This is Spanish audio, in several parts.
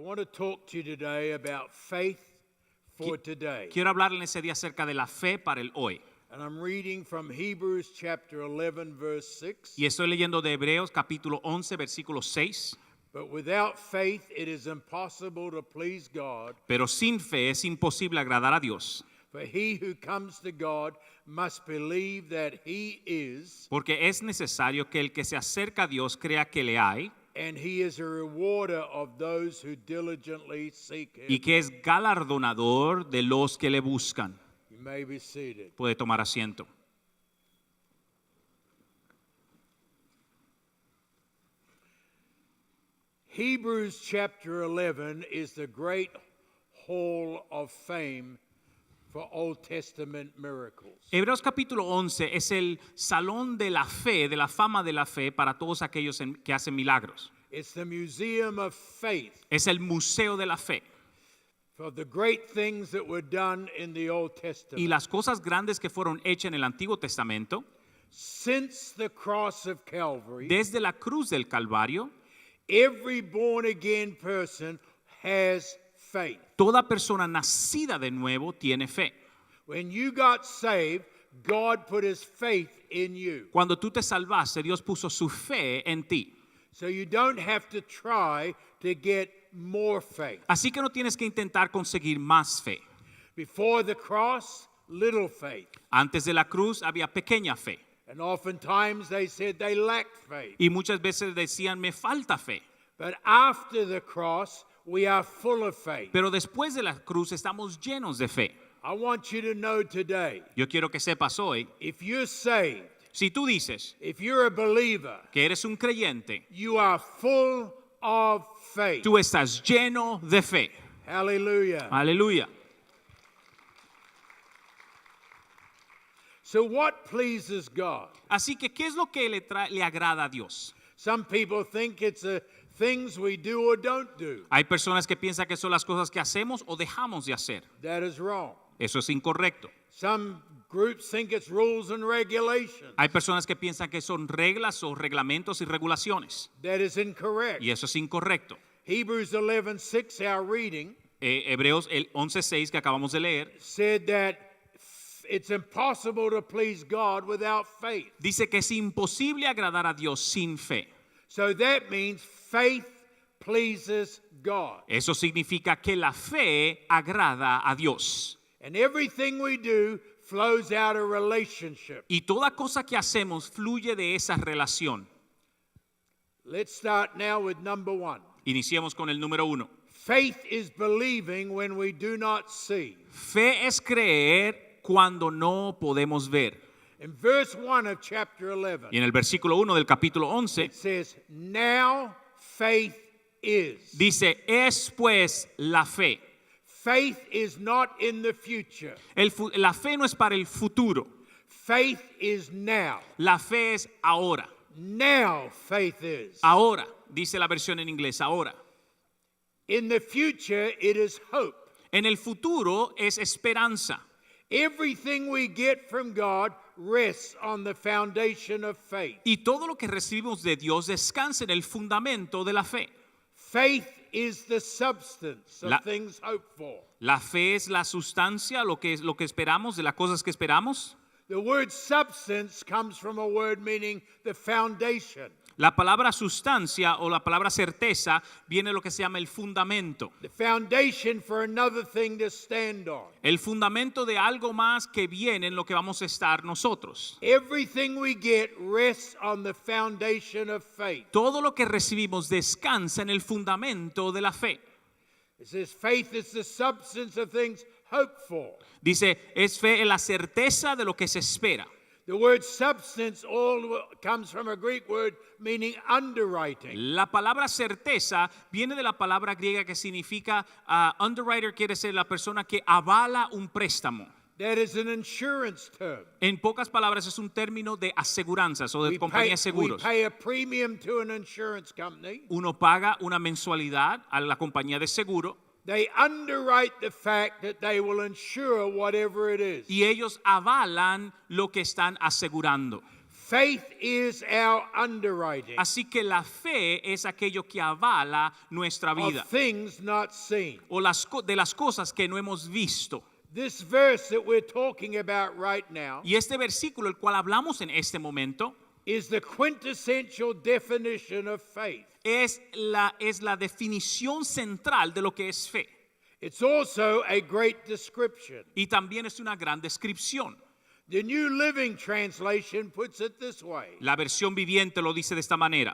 want to talk to you today about faith for today. Quiero hablarle en ese día acerca de la fe para el hoy. And I'm reading from Hebrews chapter 11 verse 6. Y estoy leyendo de Hebreos capítulo 11 versículo 6. But without faith it is impossible to please God. Pero sin fe es imposible agradar a Dios. For he who comes to God must believe that he is, Porque es necesario que el que se acerca a Dios crea que le hay and he is a rewarder of those who diligently seek him. y que es galardonador de los que le buscan. You may be seated. Puede tomar asiento. Hebrews chapter 11 is the great hall of fame for Old Testament miracles. Hebreos capítulo 11 es el salón de la fe, de la fama de la fe para todos aquellos que hacen milagros. It's the museum of faith Es el museo de la fe. for the great things that were done in the Old Y Testament. las cosas grandes que fueron hechas en el Antiguo Testamento, Since the cross of Calvary, desde la cruz del Calvario, every born again person has faith. toda persona nacida de nuevo tiene fe. When you got saved, God put his faith in you. Cuando tú te salvaste, Dios puso su fe en ti. So you don't have to try to get more faith. Así que no tienes que intentar conseguir más fe. Before the cross, little faith. Antes de la cruz había pequeña fe. And oftentimes they said they lacked faith. Y muchas veces decían, me falta fe. But after the cross, we are full of faith. Pero después de la cruz estamos llenos de fe. I want you to know today, Yo quiero que sepas hoy, if you're saved, si tú dices if you're a believer, que eres un creyente, you are full of faith. tú estás lleno de fe. Hallelujah. Aleluya. So what pleases God? Así que, ¿qué es lo que le agrada a Dios? Some people think it's the things we do or don't do. Hay personas que piensan que son las cosas que hacemos o dejamos de hacer. That is wrong. Eso es incorrecto. Some groups think it's rules and regulations. Hay personas que piensan que son reglas o reglamentos y regulaciones. That is incorrect. Y eso es incorrecto. Hebrews 11:6, our reading, Hebreos el 11:6 que acabamos de leer, said that it's impossible to please God without faith. dice que es imposible agradar a Dios sin fe. So that means faith pleases God. Eso significa que la fe agrada a Dios. And everything we do flows out of relationship. Y toda cosa que hacemos fluye de esa relación. Let's start now with number 1. Iniciemos con el número 1. Faith is believing when we do not see. Fe es creer cuando no podemos ver. In verse 1 of chapter 11, Y en el versículo 1 del capítulo 11 it says, now faith is. dice, es pues la fe. Faith is not in the future. La fe no es para el futuro. Faith is now. La fe es ahora. Now faith is. Ahora, dice la versión en inglés, ahora. In the future, it is hope. En el futuro es esperanza. Everything we get from God rests on the foundation of faith. Y todo lo que recibimos de Dios descansa en el fundamento de la fe. Faith is the substance of things hoped for. La fe es la sustancia, lo que esperamos, de las cosas que esperamos. The word substance comes from a word meaning the foundation. La palabra sustancia o la palabra certeza viene de lo que se llama el fundamento. The foundation for another thing to stand on. El fundamento de algo más que viene en lo que vamos a estar nosotros. Everything we get rests on the foundation of faith. Todo lo que recibimos descansa en el fundamento de la fe. It says faith is the substance of things hoped for. Dice, es fe en la certeza de lo que se espera. The word substance all comes from a Greek word meaning underwriting. La palabra certeza viene de la palabra griega que significa underwriter, quiere ser la persona que avala un préstamo. That is an insurance term. En pocas palabras es un término de aseguranzas o de compañías de We seguros. pay a premium to an insurance company. Uno paga una mensualidad a la compañía de seguro They underwrite the fact that they will insure whatever it is. y ellos avalan lo que están asegurando. Faith is our underwriting Así que la fe es aquello que avala nuestra vida of things not seen. o de las cosas que no hemos visto. This verse that we're talking about right now Y este versículo, el cual hablamos en este momento, is the quintessential definition of faith. es la definición central de lo que es fe. It's also a great description. Y también es una gran descripción. The New Living Translation puts it this way. La versión viviente lo dice de esta manera.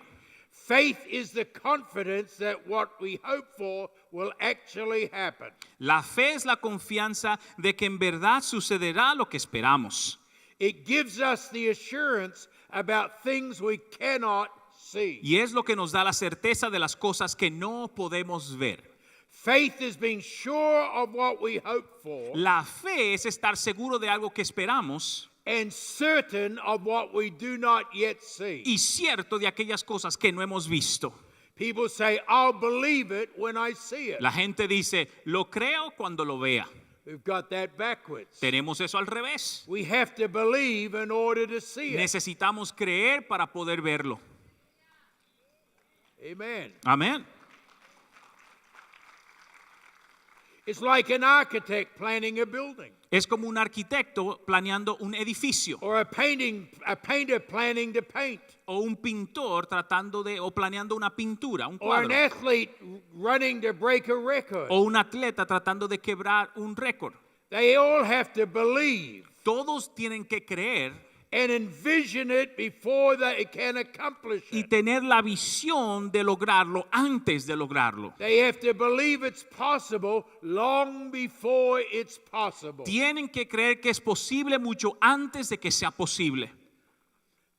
Faith is the confidence that what we hope for will actually happen. La fe es la confianza de que en verdad sucederá lo que esperamos. It gives us the assurance about things we cannot see. Y es lo que nos da la certeza de las cosas que no podemos ver. Faith is being sure of what we hope for La fe es estar seguro de algo que esperamos and certain of what we do not yet see. y cierto de aquellas cosas que no hemos visto. People say, I'll believe it when I see it. La gente dice, lo creo cuando lo vea. We've got that backwards. Tenemos eso al revés. We have to believe in order to see it. Necesitamos creer para poder verlo. Amen. Amén. It's like an architect planning a building Es como un arquitecto planeando un edificio or a painter planning to paint o un pintor tratando de o planeando una pintura, un or an cuadro, athlete running to break a record. o un atleta tratando de quebrar un récord. They all have to believe Todos tienen que creer and envision it before they can accomplish y it. tener la visión de lograrlo antes de lograrlo. They have to believe it's possible long before it's possible. Tienen que creer que es posible mucho antes de que sea posible.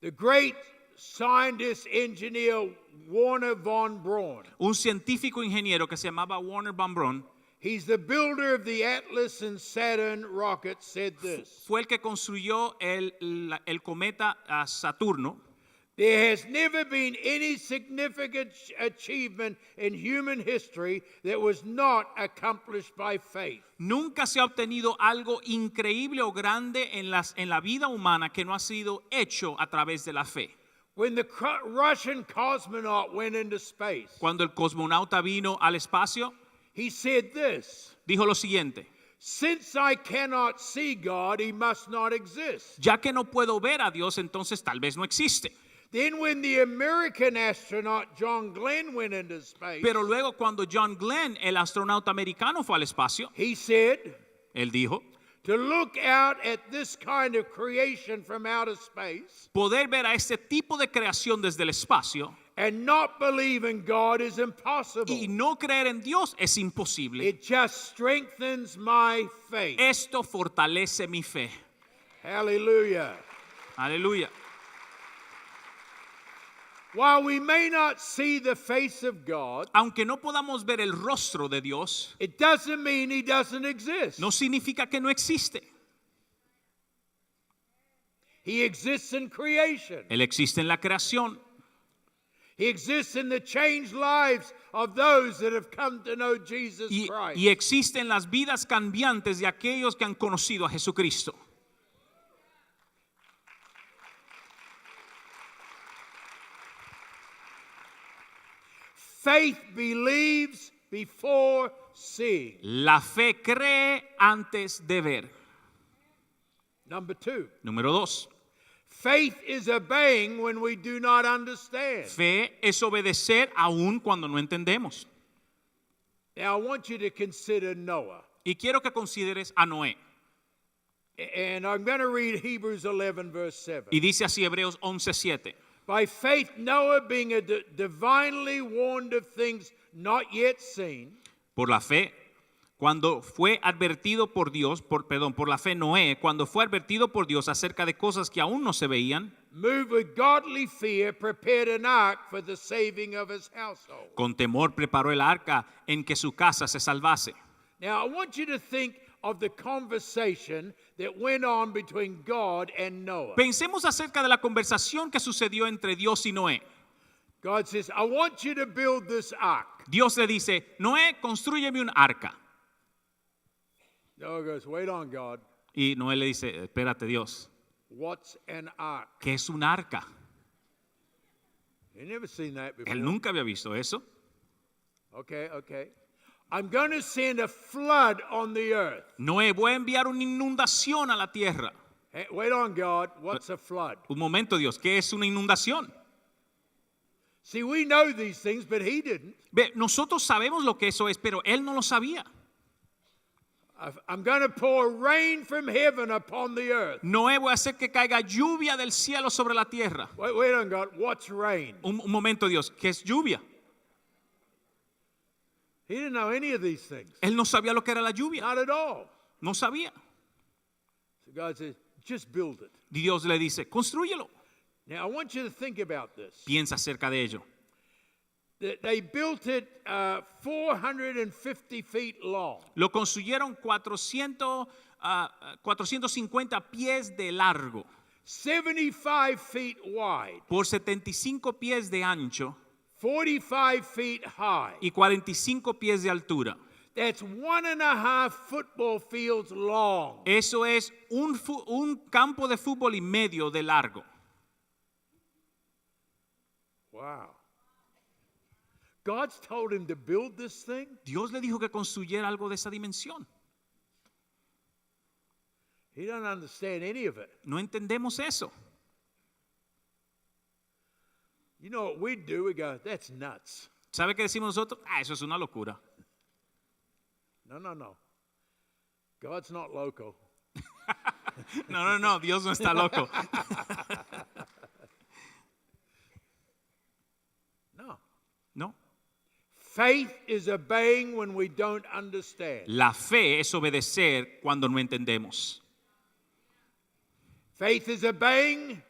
The great scientist engineer Warner von Braun, Un científico ingeniero que se llamaba Warner von Braun he's the builder of the Atlas and Saturn rockets, said this. fue el que construyó el cometa Saturno. There has never been any significant achievement in human history that was not accomplished by faith. Nunca se ha obtenido algo increíble o grande en la vida humana que no ha sido hecho a través de la fe. When the Russian cosmonaut went into space, Cuando el cosmonauta vino al espacio, he said this, dijo lo siguiente: since I cannot see God, he must not exist. ya que no puedo ver a Dios, entonces tal vez no existe. Then when the American astronaut John Glenn went into space, Pero luego cuando John Glenn, el astronauta americano, fue al espacio, he said, él dijo, to look out at this kind of creation from outer space poder ver a este tipo de creación desde el espacio and not believe in God is impossible. y no creer en Dios es imposible. It just strengthens my faith. Esto fortalece mi fe. Hallelujah. Aleluya. While we may not see the face of God, Aunque no podamos ver el rostro de Dios, it doesn't mean he doesn't exist. no significa que no existe. He exists in creation. Él existe en la creación. He exists in the changed lives of those that have come to know Jesus Y Christ. existe en las vidas cambiantes de aquellos que han conocido a Jesucristo. Faith believes before seeing. La fe cree antes de ver. Number 2, Número 2. faith is obeying when we do not understand. Fe es obedecer aún cuando no entendemos. Now, I want you to consider Noah. Y quiero que consideres a Noé. And I'm going to read Hebrews 11, verse 7. Y dice así Hebreos 11:7. By faith, Noah, being divinely warned of things not yet seen, Por la fe, cuando fue advertido por Dios, por la fe Noé, cuando fue advertido por Dios acerca de cosas que aún no se veían, moved with godly fear, prepared an ark for the saving of his household. con temor preparó el arca en que su casa se salvase. Now, I want you to think of the conversation that went on between God and Noah. Pensemos acerca de la conversación que sucedió entre Dios y Noé. God says, I want you to build this ark. Dios le dice, Noé, constrúyeme un arca. Noah goes, wait on, God. Y Noé le dice, espérate Dios. What's an ark? ¿Qué es un arca? You never seen that before. Él nunca había visto eso. Okay. I'm going to send a flood on the earth. Noé, voy a enviar una inundación a la tierra. Hey, wait on, God. What's a flood? Un momento, Dios, ¿qué es una inundación? See, we know these things, but he didn't. Ve, nosotros sabemos lo que eso es, pero él no lo sabía. I'm going to pour rain from heaven upon the earth. Noé, voy a hacer que caiga lluvia del cielo sobre la tierra. Wait on, God. What's rain? Un momento, Dios, ¿qué es lluvia? He didn't know any of these things. Él no sabía lo que era la lluvia. Not at all. No sabía. So God says, just build it. Dios le dice, construyelo. Now, I want you to think about this. Piensa acerca de ello. They built it 450 feet long. Lo construyeron 450 pies de largo 75 feet wide, por 75 pies de ancho 45 feet high. y 45 pies de altura. That's 1.5 football fields long. Eso es un campo de fútbol y medio de largo. Wow. God's told him to build this thing. Dios le dijo que construyera algo de esa dimensión. He don't understand any of it. No entendemos eso. You know what we'd do? We go, that's nuts. ¿Sabe qué decimos nosotros? Eso es una locura. No. God's not loco. No, Dios no está loco. No. Faith is obeying when we don't understand. La fe es obedecer cuando no entendemos. Faith is obeying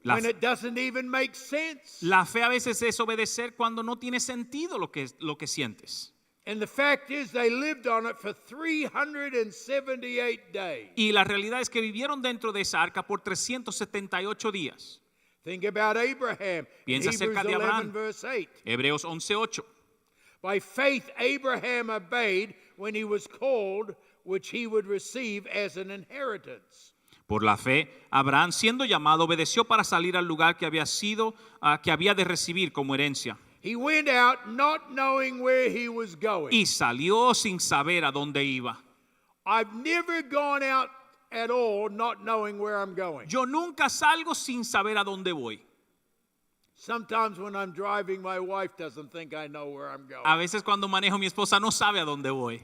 La when fe, it doesn't even make sense. la fe a veces es obedecer cuando no tiene sentido lo que sientes. And the fact is they lived on it for 378 days. Y la realidad es que vivieron dentro de esa arca por 378 días. Think about Abraham. In Piensa Hebrews acerca de 11 Abraham. verse 8. Hebreos 11:8. By faith Abraham obeyed when he was called, which he would receive as an inheritance. Por la fe, Abraham, siendo llamado, obedeció para salir al lugar que había de recibir como herencia. He went out not knowing where he was going. Y salió sin saber a dónde iba. I've never gone out at all not knowing where I'm going. Yo nunca salgo sin saber a dónde voy. Sometimes when I'm driving, my wife doesn't think I know where I'm going. A veces cuando manejo, mi esposa no sabe a dónde voy.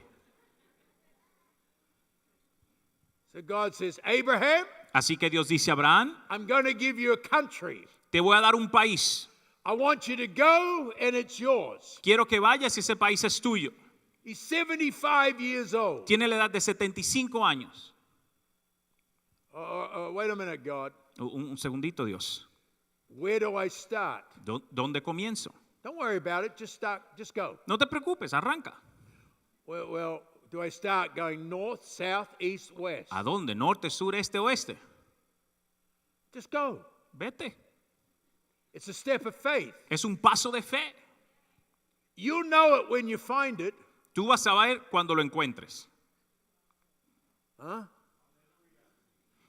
So God says, Abraham, Así que Dios dice a Abraham, I'm going to give you a country. te voy a dar un país. I want you to go and it's yours. Quiero que vayas y ese país es tuyo. He's 75 years old. Tiene la edad de 75 años. Wait a minute, God. Un segundito, Dios. Where do I start? ¿Dónde comienzo? Don't worry about it. Just go. No te preocupes, arranca. Well, do I start going north, south, east, west? ¿A dónde? ¿Norte, sur, este, oeste? Just go. Vete. It's a step of faith. Es un paso de fe. You'll know it when you find it. Tú vas a ver cuando lo encuentres. Huh?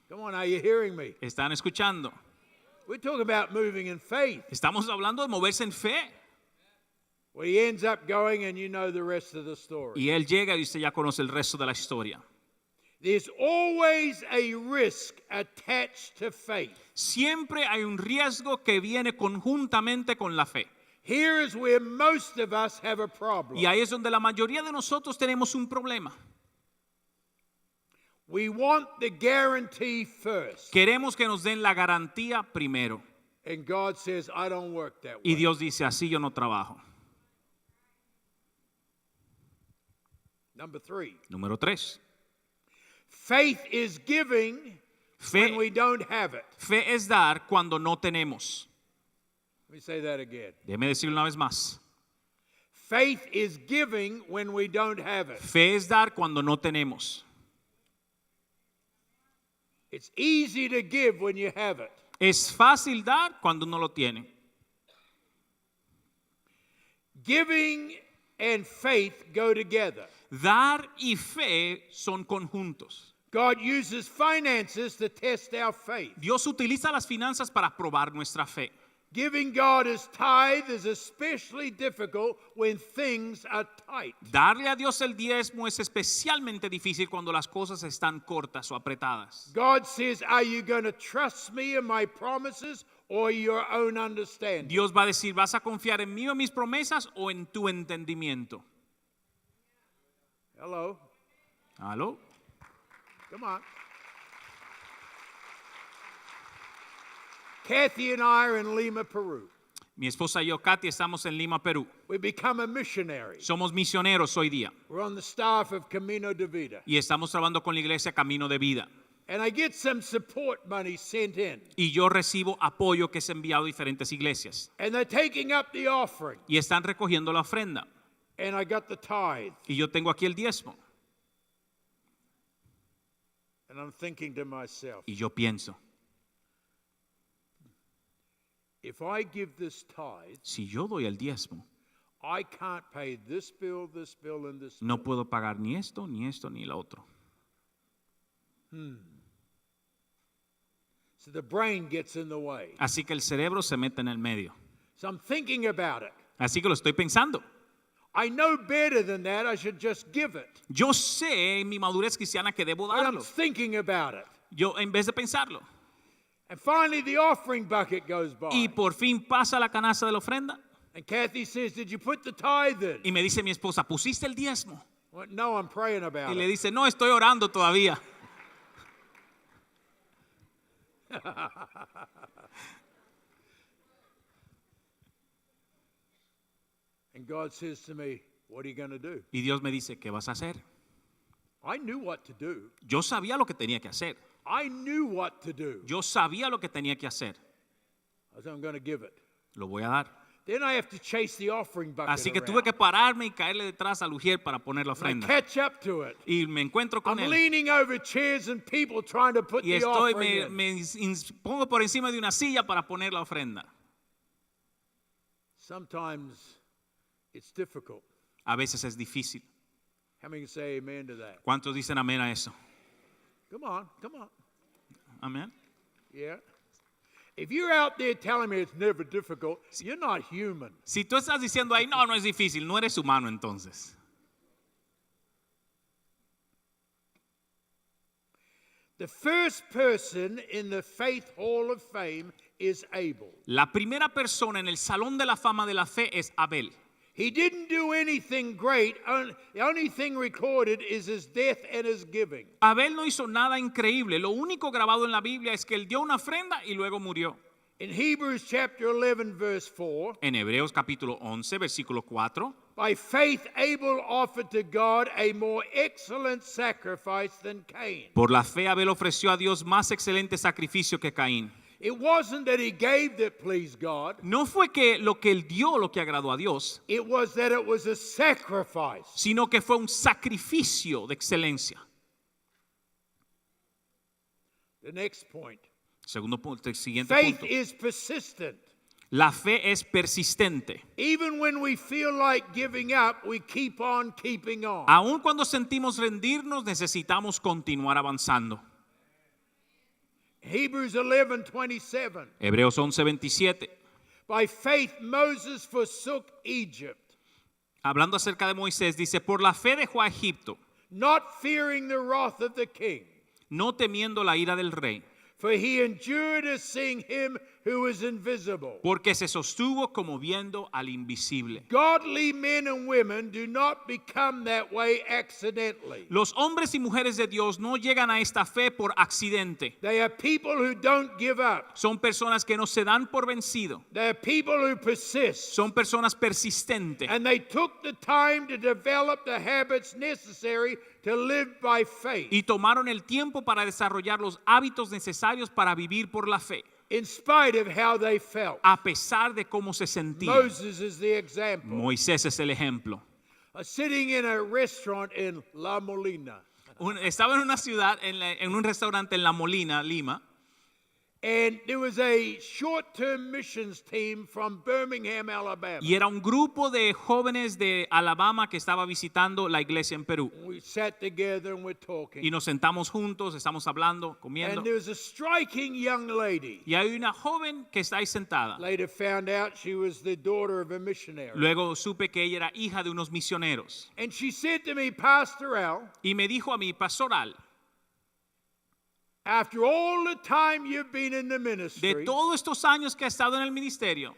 Come on, are you hearing me? ¿Están escuchando? We're talking about moving in faith. Estamos hablando de moverse en fe. Well, he ends up going and you know the rest of the story. Y él llega y usted ya conoce el resto de la historia. There's always a risk attached to faith. Siempre hay un riesgo que viene conjuntamente con la fe. Here is where most of us have a problem. Y ahí es donde la mayoría de nosotros tenemos un problema. We want the guarantee first. Queremos que nos den la garantía primero. And God says, I don't work that Y way. Dios dice, así yo no trabajo. Number 3. Número 3. Faith is giving when we Fe, don't have it. fe es dar cuando no tenemos. Let me say that again. Déjeme decirlo una vez más. Faith is giving when we don't have it. Fe es dar cuando no tenemos. It's easy to give when you have it. Es fácil dar cuando uno lo tiene. Giving and faith go together. Dar y fe son conjuntos. God uses finances to test our faith. Dios utiliza las finanzas para probar nuestra fe. Giving God his tithe is especially difficult when things are tight. Darle a Dios el diezmo es especialmente difícil cuando las cosas están cortas o apretadas. God says, are you going to trust me and my promises or your own understanding? Dios va a decir, ¿vas a confiar en mí o en mis promesas o en tu entendimiento? Hello? ¿Aló? Come on. Kathy and I are in Lima, Peru. Mi esposa y yo, Katy, estamos en Lima, Perú. We become a missionary. Somos misioneros hoy día We're on the staff of Camino de Vida. y estamos trabajando con la iglesia Camino de Vida. And I get some support money sent in. Y yo recibo apoyo que es enviado a diferentes iglesias. And they're taking up the offering. Y están recogiendo la ofrenda. And I got the tithe. Y yo tengo aquí el diezmo. And I'm thinking to myself, Y yo pienso, if I give this tithe, si yo doy el diezmo, I can't pay this bill, and this no bill. puedo pagar ni esto, ni lo otro. So the brain gets in the way. Así que el cerebro se mete en el medio. So I'm thinking about it. Así que lo estoy pensando. I know better than that. I should just give it. Yo sé en mi madurez cristiana que debo But I'm darlo. thinking about it. Yo en vez de pensarlo. And finally the offering bucket goes by. Y por fin pasa la canasta de la ofrenda. And Kathy says, did you put the tithe in? Y me dice mi esposa, ¿pusiste el diezmo? Well, no, I'm praying about Y le it. dice, no, estoy orando todavía. And God says to me, what are you going to do? Y Dios me dice, ¿qué vas a hacer? I knew what to do. Yo sabía lo que tenía que hacer. I knew what to do. Yo sabía lo que tenía que hacer. I said, I'm going to give it. Lo voy a dar. Then I have to chase the offering bucket Así que around. tuve que pararme y caerle detrás al ujier para poner la And I ofrenda. catch up to it. Y me encuentro con I'm él. leaning over chairs and people trying to put Y the estoy, offering me in. pongo por encima de una silla para poner la ofrenda. Sometimes it's difficult. A veces es difícil. How many can say amen to that? ¿Cuántos dicen amén a eso? Come on, come on. Amén. Yeah. If you're out there telling me it's never difficult, you're not human. Si tú estás diciendo ahí, no, no es difícil, no eres humano entonces. The first person in the Faith Hall of Fame is Abel. La primera persona en el Salón de la Fama de la Fe es Abel. He didn't do anything great. The only thing recorded is his death and his giving. Abel no hizo nada increíble. Lo único grabado en la Biblia es que él dio una ofrenda y luego murió. In Hebrews chapter 11, verse 4, En Hebreos capítulo 11, versículo 4, by faith Abel offered to God a more excellent sacrifice than Cain. por la fe Abel ofreció a Dios más excelente sacrificio que Caín. It wasn't that he gave that pleased God. No fue que lo que él dio lo que agradó a Dios, It was that it was a sacrifice. sino que fue un sacrificio de excelencia. The next point. Segundo punto, el siguiente Faith punto. is persistent. La fe es persistente. Even when we feel like giving up, we keep on keeping on. Aun cuando sentimos rendirnos, necesitamos continuar avanzando. Hebrews 11:27. Hebreos 11:27. By faith Moses forsook Egypt, Hablando acerca de Moisés, dice, por la fe dejó a Egipto, not fearing the wrath of the king, no temiendo la ira del rey, for he endured as seeing him who is invisible. porque se sostuvo como viendo al invisible. Godly men and women do not become that way accidentally. Los hombres y mujeres de Dios no llegan a esta fe por accidente. They are people who don't give up. Son personas que no se dan por vencido. They are people who persist. Son personas persistentes. And they took the time to develop the habits necessary to live by faith. Y tomaron el tiempo para desarrollar los hábitos necesarios para vivir por la fe, In spite of how they felt. a pesar de cómo se sentían. Moses is the example. Moisés es el ejemplo. Sitting in a restaurant in La Molina. Estaba en una ciudad, en un restaurante en La Molina, Lima, And there was a short-term missions team from Birmingham, Alabama. Y era un grupo de jóvenes de Alabama que estaba visitando la iglesia en Perú. We sat together and we're talking. Y nos sentamos juntos, estamos hablando, comiendo. And there was a striking young lady. Y hay una joven que está ahí sentada. Later found out she was the daughter of a missionary. Luego supe que ella era hija de unos misioneros. And she said to me, Pastor Al, Y me dijo a mí, Pastor Al, after all the time you've been in the de ministry, todos estos años que ha estado en el ministerio,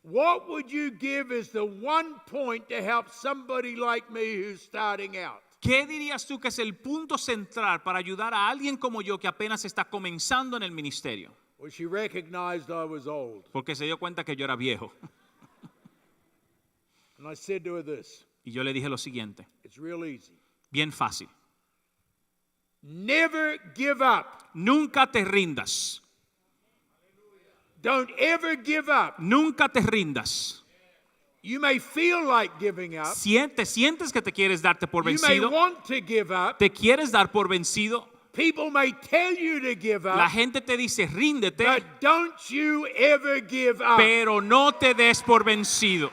what would you give as the one point to help somebody like me who's starting out? ¿qué dirías tú que es el punto central para ayudar a alguien como yo que apenas está comenzando en el ministerio? Well, she recognized I was old. Porque se dio cuenta que yo era viejo. And I said to her this, Y yo le dije lo siguiente, it's real easy. bien fácil. Never give up. Nunca te rindas. Don't ever give up. Nunca te rindas. You may feel like giving up. Te sientes que te quieres darte por You may vencido. want to give up. Te quieres dar por vencido. People may tell you to give La up, gente te dice, ríndete, but don't you ever give up. pero no te des por vencido.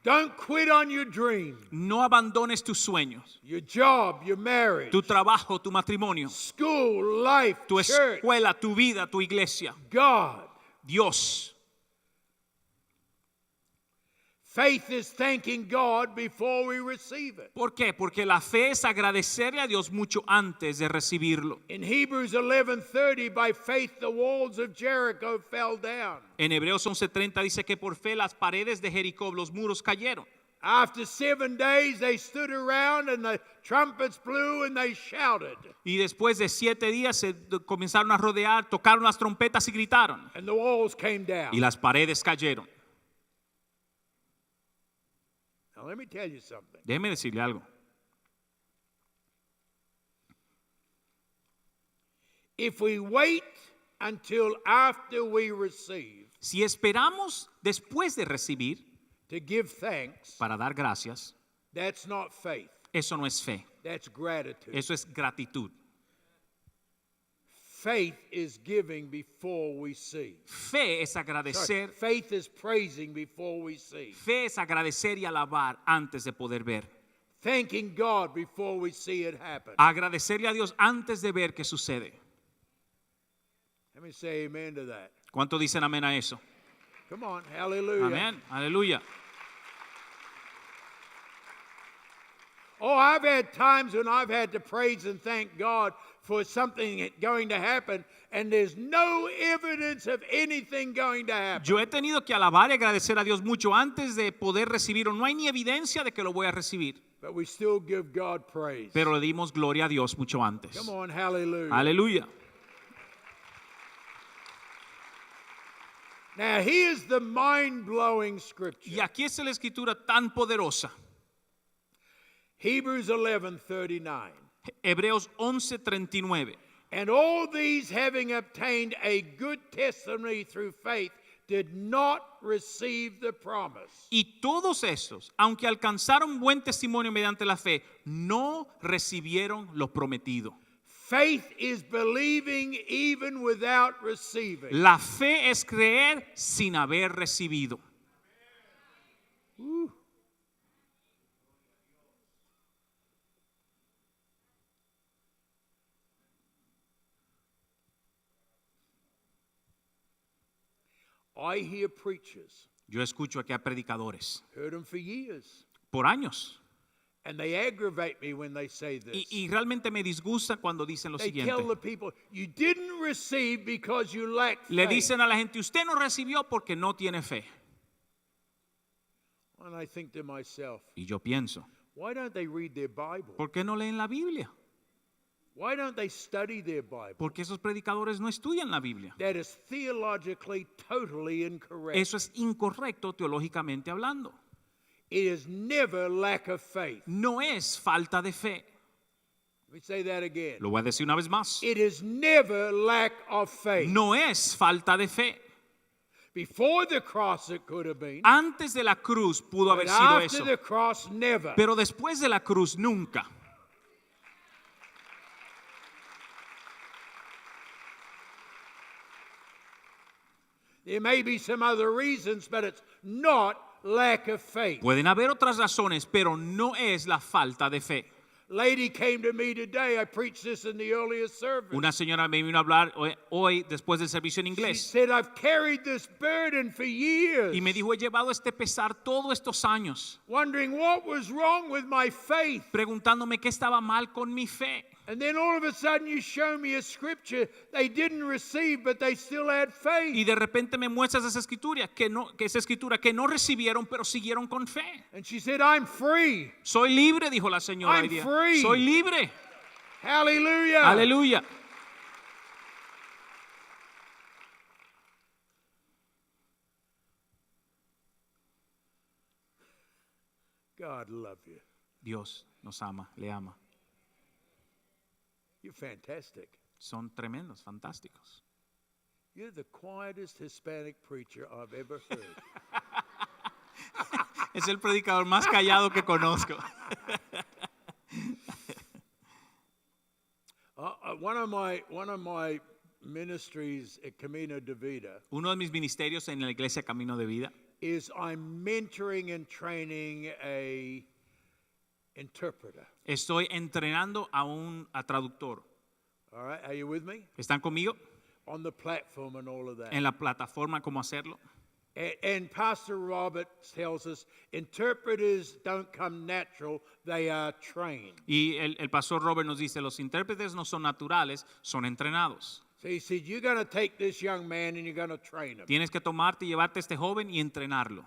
Don't quit on your dream, No abandones tus sueños, your job, your marriage, tu trabajo, tu matrimonio, school, life, tu church, escuela, tu vida, tu iglesia, God. Dios. Faith is thanking God before we receive it. ¿Por qué? Porque la fe es agradecerle a Dios mucho antes de recibirlo. In Hebrews 11:30, by faith the walls of Jericho fell down. En Hebreos 11:30 dice que por fe las paredes de Jericó, los muros cayeron. After 7 days they stood around and the trumpets blew and they shouted. Y después de 7 días se comenzaron a rodear, tocaron las trompetas y gritaron. And the walls came down. Y las paredes cayeron. Now let me tell you something. Déjeme decirle algo. If we wait until after we receive Si esperamos después de recibir to give thanks, para dar gracias, that's not faith. eso no es fe, That's gratitude. eso es gratitud. Faith is giving before we see. Fe es Sorry, agradecer, faith is praising before we see. fe es agradecer y alabar antes de poder ver. Thanking God before we see it happen. Agradecerle a Dios antes de ver qué sucede. Let me say amen to that. ¿Cuánto dicen amén a eso? Come on, hallelujah. Amén, aleluya. Oh, I've had times when I've had to praise and thank God for something going to happen, and there's no evidence of anything going to happen. Yo he tenido que alabar y agradecer a Dios mucho antes de poder recibirlo. No hay ni evidencia de que lo voy a recibir, But we still give God praise. pero le dimos gloria a Dios mucho antes. Come on, hallelujah. Aleluya. Now, here's the mind-blowing Y scripture. aquí es la escritura tan poderosa. Hebrews 11:39. Hebreos 11:39. And all these, having obtained a good testimony through faith, did not receive the promise. Y todos estos, aunque alcanzaron buen testimonio mediante la fe, no recibieron lo prometido. Faith is believing even without receiving. La fe es creer sin haber recibido. I hear preachers, Yo escucho aquí a predicadores heard them for years, por años and they aggravate me when they say this. y realmente me disgusta cuando dicen lo They tell siguiente. the people, you didn't receive because you lacked Le faith. dicen a la gente, usted no recibió porque no tiene fe. And I think to myself, Y yo pienso, why don't they read their Bible? ¿por qué no leen la Biblia? Why don't they study their Bible? Porque esos predicadores no estudian la Biblia. That is theologically totally incorrect. Eso es incorrecto teológicamente hablando. It is never lack of faith. No es falta de fe. Let me say that again. Lo voy a decir una vez más. It is never lack of faith. No es falta de fe. Before the cross it could have been, Antes de la cruz pudo but haber sido after eso. the cross, never. Pero después de la cruz nunca. There may be some other reasons, but it's not lack of faith. Pueden haber otras razones, pero no es la falta de fe. Lady came to me today. I preached this in the earlier service. Una señora me vino a hablar hoy después del servicio en She inglés said, I've carried this burden for years, y me dijo, he llevado este pesar todos estos años, wondering what was wrong with my faith. preguntándome qué estaba mal con mi fe. And then all of a sudden you show me a scripture they didn't receive, but they still had Y faith. de repente me muestras esa escritura que no recibieron, pero siguieron con fe. And she said, I'm free. Soy libre, dijo la señora I'm hoy día. free. Soy libre. Hallelujah. Aleluya. God love you. Dios nos ama, le ama. You're fantastic. Son tremendos, fantásticos. You're the quietest Hispanic preacher I've ever heard. Es el predicador más callado que conozco. One of my ministries at Camino de Vida Uno de mis ministerios en la iglesia Camino de Vida is I'm mentoring and training a interpreter. estoy entrenando a traductor. All right, are you with me? ¿Están conmigo? On the platform and all of that. En la plataforma cómo hacerlo. And Pastor Robert tells us interpreters don't come natural, they are trained. Y el pastor Robert nos dice, los intérpretes no son naturales, son entrenados. So he said, you're going to take this young man and you're going to train him. Tienes que tomarte y llevarte a este joven y entrenarlo.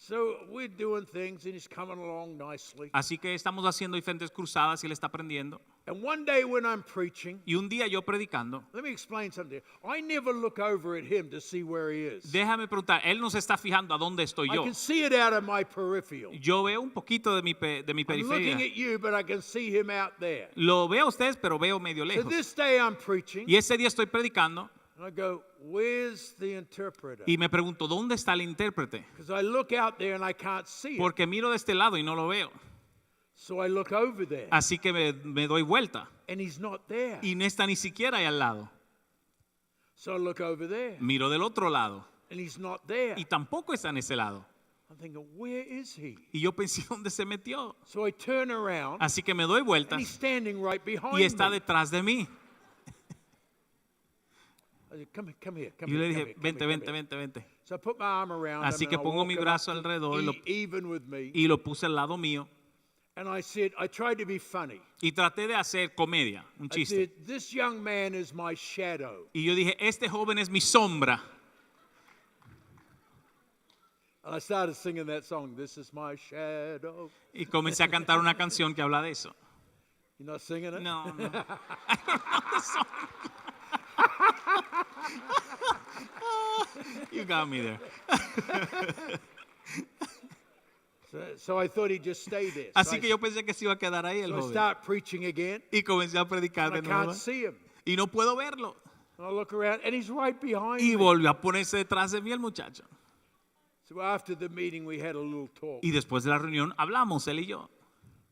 So we're doing things and he's coming along nicely. Así que estamos haciendo diferentes cruzadas y él está aprendiendo. And one day when I'm preaching, Y un día yo predicando, let me explain something. I never look over at him to see where he is. déjame preguntar, él no se está fijando a dónde estoy I yo. can see it out of my peripheral. Yo veo un poquito de mi I'm looking periferia. at you, but I can see him out there. Lo veo a ustedes, pero veo medio So lejos. this day I'm preaching, Y ese día estoy predicando and I go, where's the interpreter? y me pregunto, ¿dónde está el intérprete? Because I look out there and I can't see it. Porque miro de este lado y no lo veo. So I look over there, Así que me doy vuelta and he's not there. y no está ni siquiera ahí al lado. So I look over there, Miro del otro lado and he's not there. y tampoco está en ese lado. I'm thinking, where is he? Y yo pensé, ¿dónde se metió? So I turn around, Así que me doy vuelta and he's standing right behind y está me. detrás de mí. I said, come here, Y yo le dije, come vente, here, vente, come here. vente, vente. So I put my arm around Así him que and I pongo walk mi him up brazo to alrededor even with me. y lo puse al lado mío. And I said, I tried to be funny. Y traté de hacer comedia, un I chiste. said, this young man is my shadow. Y yo dije, este joven es mi sombra. And I started singing that song, This is my shadow. Y comencé a cantar una canción que habla de eso. You're not singing it? No, no. You got me there. So I thought he'd just stay there. Así que yo pensé que se iba a quedar ahí el so I joven. start preaching again, Y comencé a predicar and I de nuevo. can't see him. Y no puedo verlo. And I look around, and he's right behind Y me. volvió a ponerse detrás de mí el muchacho. So after the meeting, we had a little talk. Y después de la reunión hablamos, él y yo.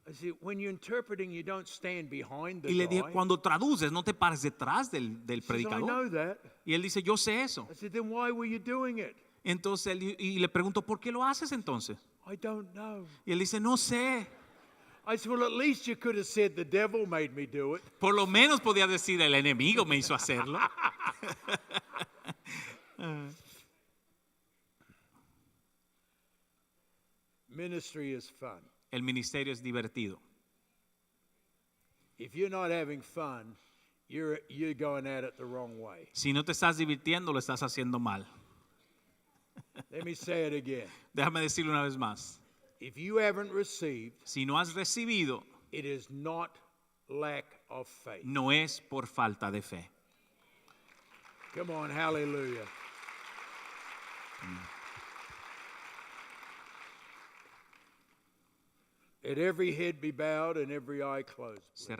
I said, when you're interpreting, you don't stand behind the Y le dije, guy. cuando traduces, no te pares detrás del He says, I predicador. know that. Y él dice, yo sé eso. I said, then why were you doing it? Entonces, y le pregunto, ¿por qué lo haces entonces? I don't know. Y él dice, no sé. I said, well, at least you could have said the devil made me do it. Por lo menos podía decir, el enemigo me hizo hacerlo. Ministry is fun. El ministerio es divertido. If you're not having fun, you're going at it the wrong way. Si no te estás divirtiendo, lo estás haciendo mal. Let me say it again. Déjame decirlo una vez más. If you haven't received, Si no has recibido, it is not lack of faith. no es por falta de fe. Come on, hallelujah. Let every head be bowed and every eye closed. Se